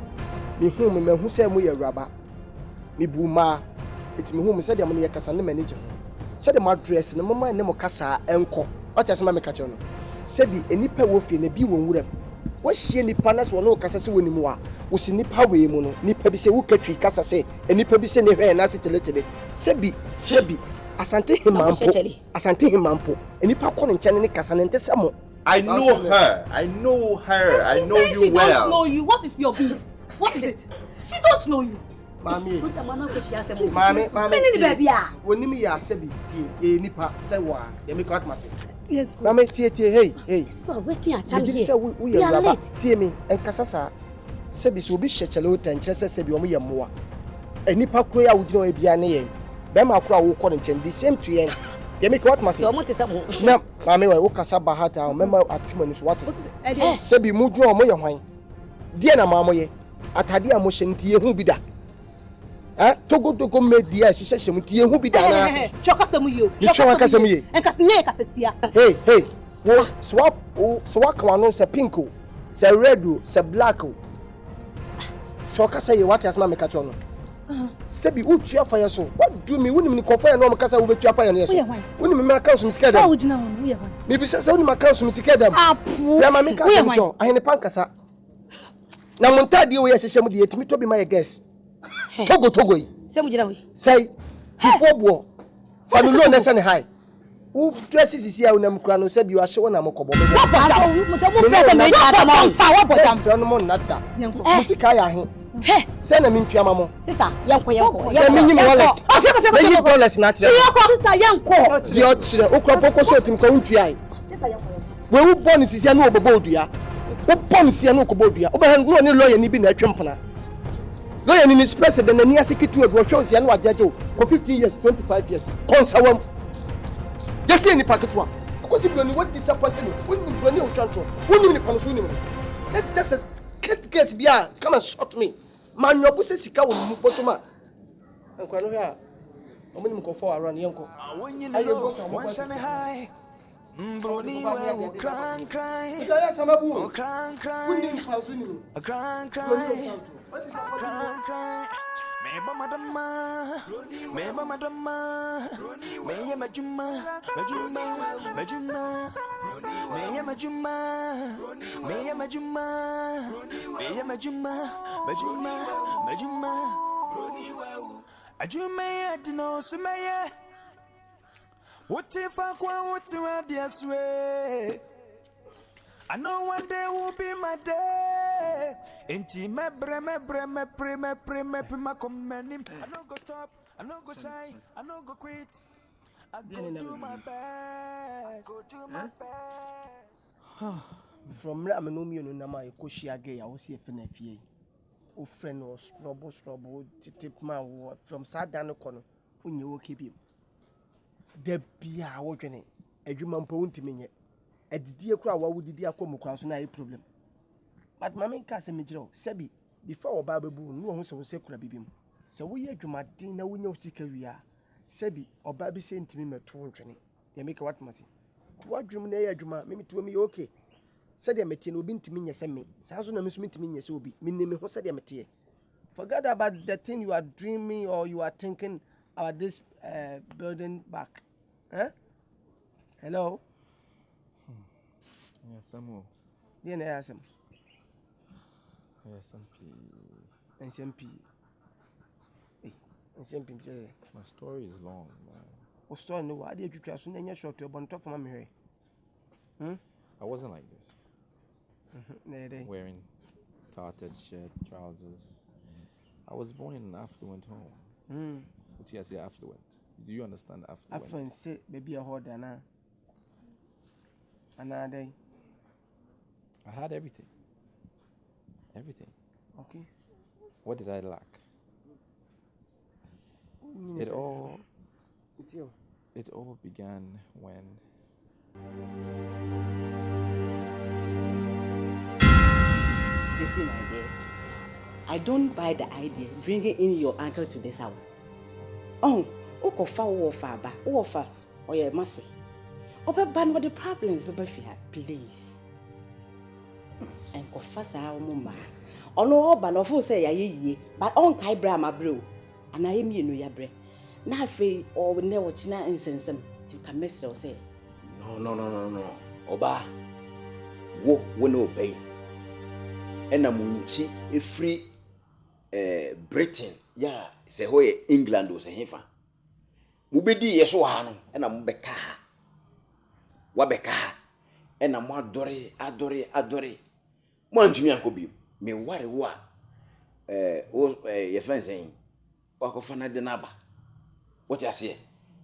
Me who say mo ye raba. Me buma. It's me who me say dem na ye kasa na manager. Said the madress no mama ne mo kasa enko. What as ma me catch no. Sebi enipa wo fie na bi won wuram. Wo hie nipa na so no kasa se woni mu a. Wo si nipa we mu no. Nipa bi se wo katwi kasa se enipa bi se ne hwe na se teletele. Sebi asante himampo. Enipa ko ne nkyane ne kasa ne ntese mo. I know her. I know her. I know you well. She don't know you. What is your beef? What is it? She don't know you. Mami. Mami. Baby. When me ya sebi tie nipa say wa. Ye me kwat mase. Yes. Mami tie hey. This is wasting our time here. We are late. Tie me enkasa sa sebi so bi hyechele o tanche sebi o mo ye moa. Enipa kro ya wugina o bia ne ye. Be ma kro a wo kọ ne nchen the same to ye. Ye me kwat mase. So mo te say mo. Na mami we wo kasa bahata o mema atimani so what. Sebi mu dwo o mo ye hwan. Die na ma mo ye. Atade a mo hye ntie hu bi da. Togo media she sheshe mutie hu bi da na. Choka samu yo. Choka kasemu ye. Enkasne kasetia. Hey. Wo swap kwano se pink o. Se red o, se black o. Choka say ye what asma me ka cho no. Sebi utua fire so. What do me woni me konfa no kasa wo betua fire no so. Woni me ka so misika da. Wo gina won wo ye hwan. Me bi se woni me ka so misika da. Apu. Na ma me ka so cho. Ahene pankasa. Na montade wo ye hyehyɛ mu de etimi to bi ma ye guess. Togo yi. Say mujira we. Say before bo. Fa no na say ne high. Who dresses is here unam kura no say bi wa hye wona makobo. What friends me ata ma. What bottom? No mo nata. Musika ya he. Hey, say na min tuama mo. Sister, yanko. Say me nyim wallet. Me yi dollars na kire. Sister, yanko. Di o kire. Okra poko so tim ka untua ai. Sister, yanko. We wo bonus is here no obobo odua. Wo bonus here no obobo odua. Obahan no ni lawyer ni bi na atwempona. Lawyer ni express the na nia secretary we show here no ajajo for 15 years 25 years consawam just say ni paketwa because if you what disappointed when you chancho when you panoso ni let just cut case bia come and shot me man yobu se sika wo mu botoma enko no here omuni mko for around yenko one shine high Brony we crank cry Meba madama Meya majuma Ajume dino sumeye What if I want to this way? I know one day will be my day. Inti me bre commendim. I no go stop, I no go shy, I no go quit. I go do my best. From la me no mi no na ma ko hia ge ya wo se fe na fie. O friend o strobo tip ma wo from sadan ko no onye wo ke bi. Da bia wo dwene adwuma mpo wontimi nye adidie kura wa wudidi akomu kwa so na e problem but mama nka se mejiro sebi before oba bebu no ho se kura bibim se wo ye adwuma din na wonya osika wia sebi oba bi se ntimi meto ntwene ye make what masi to adwum na ye adwuma me to me okay se de metie no obi ntimi nye se me sa so na me so ntimi nye se obi me ne ho se de metie forget about the thing you are dreaming or you are thinking about this building back. Hello? Yes, Samuel. Yeah, yes, SMP. Hey, SMP say. My story is long, man. Oh, sorry, no. I did you try to name short to a bunch of my I wasn't like this. Wearing tarted shirt, trousers. I was born in an affluent home. What do you say affluent? Do you understand affluent? Affluent say maybe a hoarder now. Another day. I had everything. Everything. Okay. What did I lack? It all began when You see, my dear, I don't buy the idea bringing in your uncle to this house. Oh, Okofa Ofa, or your mercy. Ban what the problems, please. And Kofasa Mumma. Oh no, but of who say ye, but on Kai Brahma brew, and I am you know ya bre. Na fe o ne wo china nsensem ti ka mesel say. No. Oba. Wo no obey. Ena munchi free Britain. Ya, se hoye England o se hefa. Mubedi yeso ha no, ena mubeka ha. Wabeka ha. Ena mo adore. Mo antumi ankobi. Me ware wo a ye fansen. Wakofa na de naba. What you say?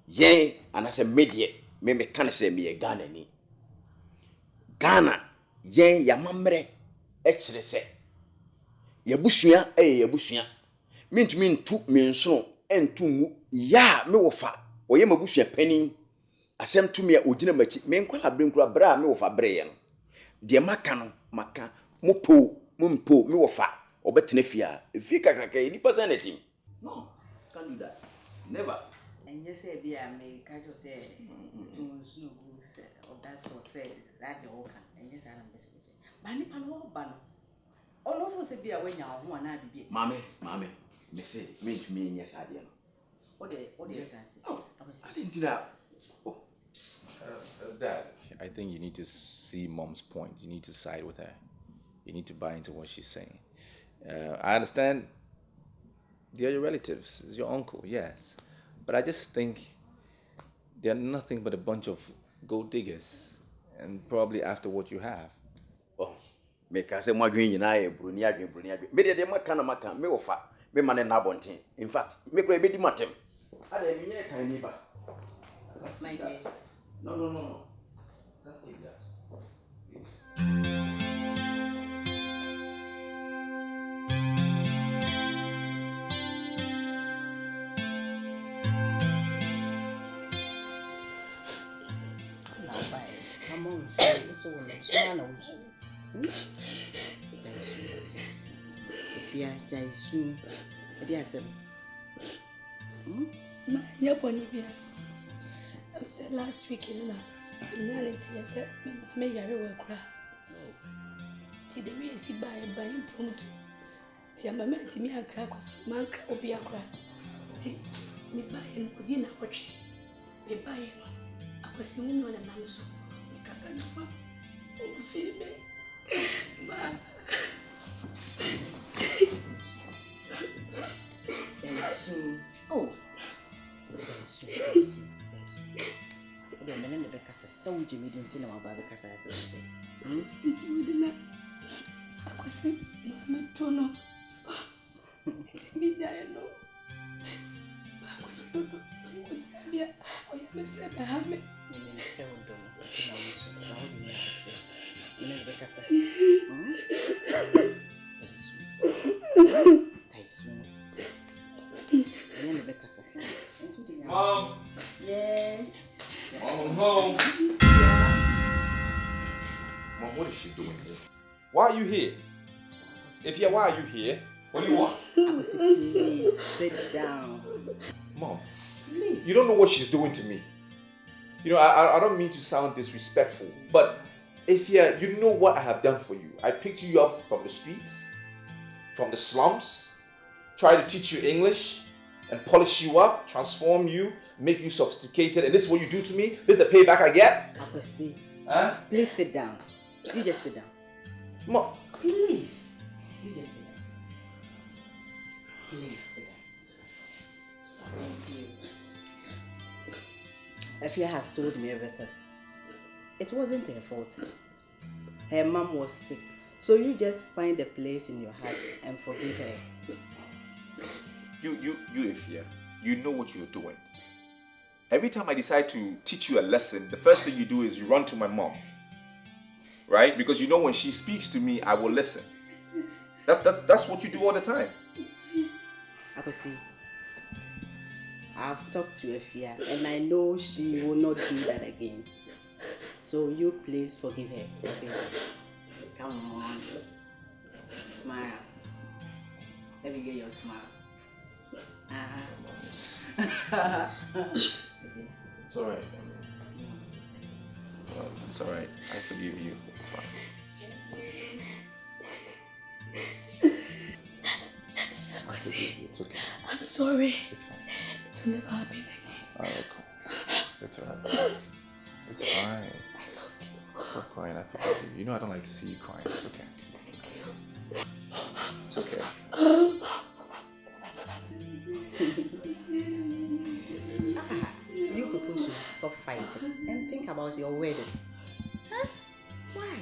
Yen anase medie me kan se me Ghana ni. Ghana yen ya mamre kire se. Yabusua yabusua. Mintumi ntu me nso entu mu ya me wofa. Oye mabusua pani. Asem tumi a ogina machi me nkwala brenkura bra me wofa bre ye no. De maka no maka mumpo me wofa. Obetene fia. Fi kakraka ni personality. No, can't do that. Never. And you say, be a me, catch you say, to no goose, or that's what say, that you can, and yes, I'm busy with you. Banny Pano Ban. All of us be away now, one I be. Mammy, me say, mean to me, yes, I did. What the answer? Oh, I didn't do that. Oh, Dad, I think you need to see Mom's point. You need to side with her. You need to buy into what she's saying. I understand they're your relatives, it's your uncle, yes. But I just think they're nothing but a bunch of gold diggers, and probably after what you have. Oh, make I say my green Brunia. Me de maka, me ofa, me man na bontin. In fact, me ko be di matem. Ade me nye kan ni ba. My dear. No. Can't take that. Jaisu, Ediasem. My Bonivia. I said last week in reality, I said, may I will cry. See the way I see by point. See, I'm a man to me and crack was man will be a cry. See, me buying dinner watch. Me buying. I was seeing one and I'm so because I know feel me. Soon. Oh, soon. Then the Becassa, so Jimmy didn't tell about the Cassa. You didn't. I was saying, Mamma Tono. It's me, I know. I was so good. I said, I have me. Mom. Yes. Mom, I'm home. Mom, what is she doing here? Why are you here? If yeah, why are you here? What do you want? Please sit down. Mom, please. You don't know what she's doing to me. You know, I don't mean to sound disrespectful, but if yeah, you know what I have done for you. I picked you up from the streets, from the slums, tried to teach you English, and polish you up, transform you, make you sophisticated, and this is what you do to me? This is the payback I get? Akwasi, huh? Please sit down. You just sit down. Mom. Please. You just sit down. Please sit down. Thank you. Efia has told me everything. It wasn't her fault. Her mom was sick. So you just find a place in your heart and forgive her. You, Efia, you know what you're doing. Every time I decide to teach you a lesson, the first thing you do is you run to my mom. Right? Because you know when she speaks to me, I will listen. That's what you do all the time. Akosi, I've talked to Efia and I know she will not do that again. So you please forgive her. Okay? Come on. Smile. Let me get your smile. It's alright. It's alright. I forgive you. It's fine. Akwasi, it's okay. I'm sorry. It's fine. to never happen again. Alright, cool. It's alright. It's fine. Stop crying. I forgive you. You know I don't like to see you crying. It's okay. It's okay. You people should stop fighting and think about your wedding. Huh? Why?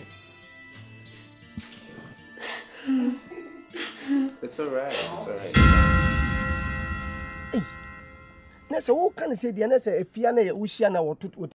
It's alright. It's alright. Hey, Nessa, what can I say? The Nessa, if you are not Ushana or Tut.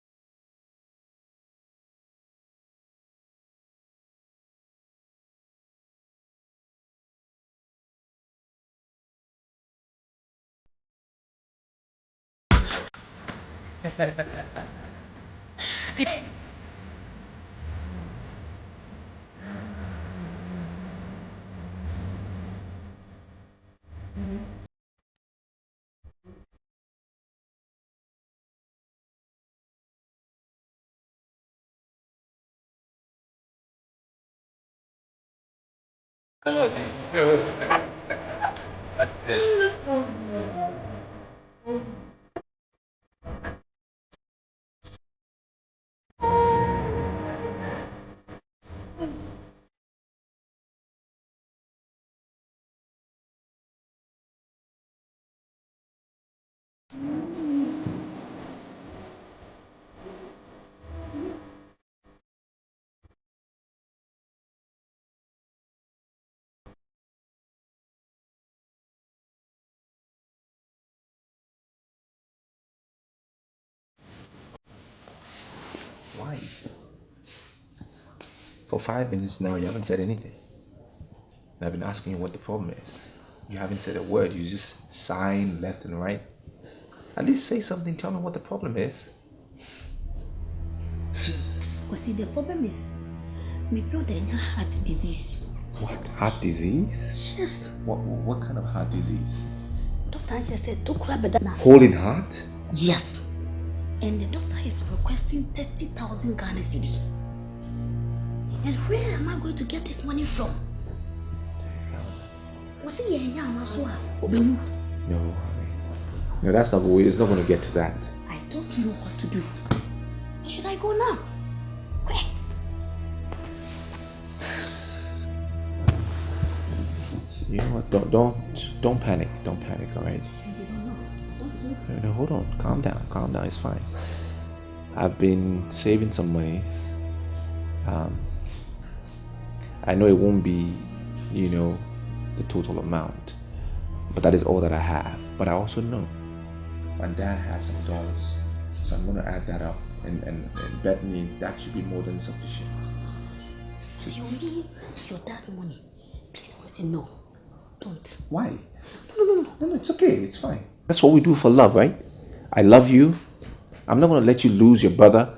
Why? For 5 minutes now, you haven't said anything. And I've been asking you what the problem is. You haven't said a word. You just sighing left and right. At least say something. Tell me what the problem is. Because see, the problem is, my brother has heart disease. What? Heart disease? Yes. What kind of heart disease? Doctor just said, don't cry better now. Holding heart? Yes. And the doctor is requesting 30,000 Ghana cedi. And where am I going to get this money from? Was he here? No, honey. No, that's not way. It's not going to get to that. I don't know what to do. Where should I go now? Where? You know what? Don't panic. Don't panic. All right. No, hold on. Calm down. Calm down. It's fine. I've been saving some monies. I know it won't be, the total amount, but that is all that I have. But I also know my dad has some dollars, so I'm going to add that up and bet me that should be more than sufficient. As you need your dad's money, please, Mercy, no. Don't. Why? No, it's okay. It's fine. That's what we do for love, right? I love you. I'm not going to let you lose your brother,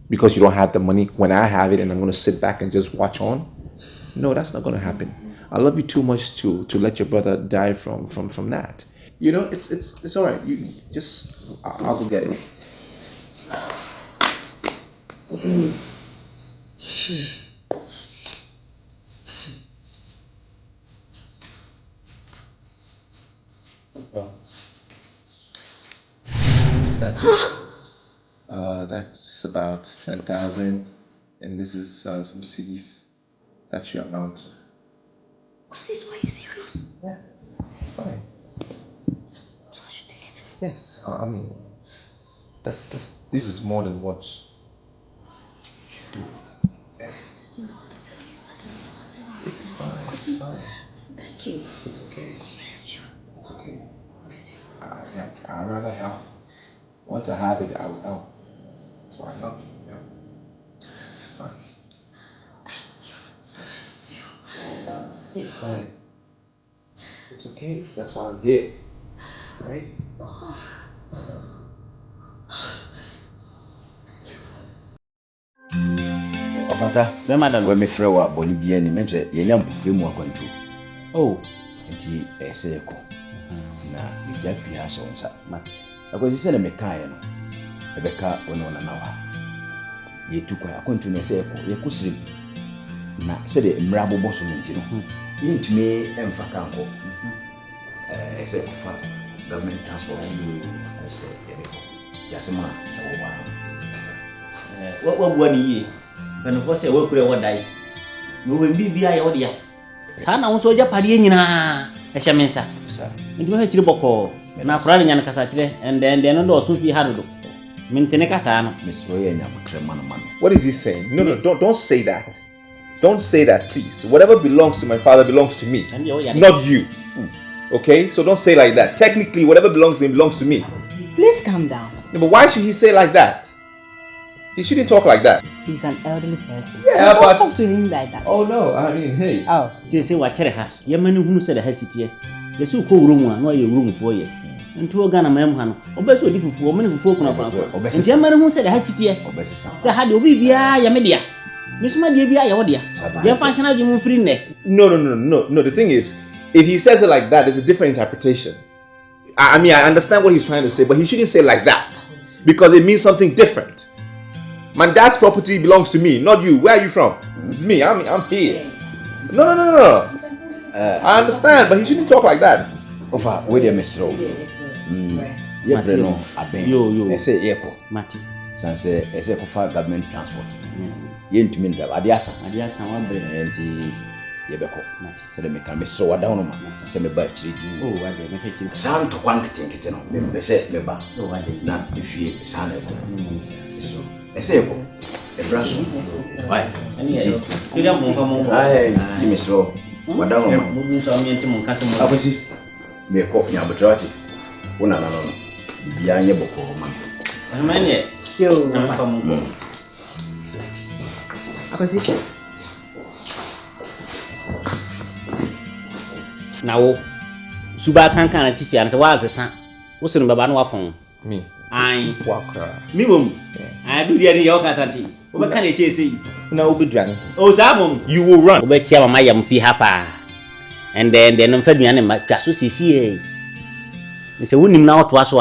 because you don't have the money when I have it and I'm going to sit back and just watch on. No, that's not going to happen. I love you too much to let your brother die from that. It's all right. You just, I'll go get it. Well, that's it. That's about 10,000, and this is some CDs. That's your amount. What's this? Are you serious? Yeah, it's fine. So I should take it? Yes, I mean, this is more than what you should do. Okay? I don't know what to tell you. I don't know. It's fine. Thank you. It's okay. Bless you. It's okay. I'd rather help. Once I have it, I will help. That's why I help you. Yeah. It's fine. It's fine. It's okay. That's why I'm here. Right? Ọfata, wọ́n mi frɛ wɔ abɔne bi anim, ɛm sɛ yɛnya mpofrɛ mu akwantu. Nti ɛsɛ yɛkɔ. Na yɛgya firi ha hyɛ wo nsa. Akwasi sɛ na mekaeɛ no, ɛbɛka wo ne wo nana wɔ ha. Yɛtu kwan akwantu no ɛsɛ yɛkɔ sirem. Na sɛdeɛ mmara abobɔ so no nti no, yɛntumi ɛmfa ka nkɔ. Ɛsɛ yɛkɔfa government transport. I said, just man, what one year? When of course I work with one day. You will be I audio. Sana also Japadi na Shamensa. Sir. Into a triboko. Now crying and Casatre, and then also Sufi Harudo. Minteneka, Miss Roy and Yamakreman. What is he saying? No, don't say that. Don't say that, please. Whatever belongs to my father belongs to me, not you. Okay? So don't say like that. Technically, whatever belongs to him belongs to me. Please calm down. No, but why should he say like that? He shouldn't talk like that. He's an elderly person. Yeah, so but don't talk to him like that. Oh no, I mean, hey. Oh, say what has. Your man who said a hesitate. The so called room, no, your room for you. And two Ghana Memhan, or best with you for many folk. And your man who said a hesitate. So how do we be a media? Miss Madia be a audio. Your functional you free neck. No. The thing is, if he says it like that, there's a different interpretation. I mean, I understand what he's trying to say, but he shouldn't say it like that because it means something different. My dad's property belongs to me, not you. Where are you from? It's me. I'm here. No. I understand, but he shouldn't talk like that. Ofa, where the Miss Rowe? Yeah, no, I been yo. I say airport. Mati. Sanse, I say for government transport. Yen to me that Adiasa, one bread and Yebeko. So they make a Miss Rowe down on my semi bird treaty. Oh, I did make it sound to one thing. It no, they said, me back. So I did not if you is so. I say, a brass. Why? You don't move on. I, Miss Rowe. What down on me? I was me a copy of Betrayal. One another. Young Yaboko, man. I mean, it. You come. Now, Suba can't TV and was a son. What's in Babano phone? Me. I walk. Me, I do the York as auntie. What can I say? No, be dragging. Oh, Sam, you will run. But Chama Mayam fee hapa. And then fed me and my Casusi. It's a winning now to us.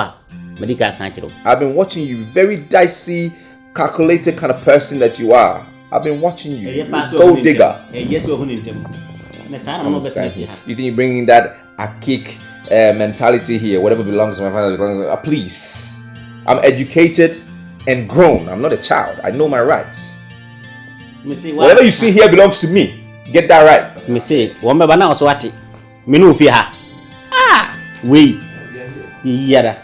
Medical can't. I've been watching you, very dicey, calculated kind of person that you are. I've been watching you. Gold digger. Yes, we're winning them. You think you're bringing that archaic mentality here? Whatever belongs to my father belongs. Please, I'm educated and grown. I'm not a child. I know my rights. Whatever you see here belongs to me. Get that right. Me say, "Wamba bana oswati." Me no fi ha. Ah, we. Yara.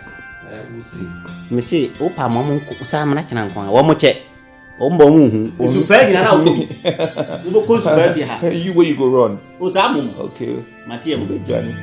Me say, "Opa mamu sa mana chana nkwa. Wo mo che. O mbo mu hu. Super gina na obi. Wo ko super fi ha. You where you go run? O sa mu. Okay. Matie mo be Johnny.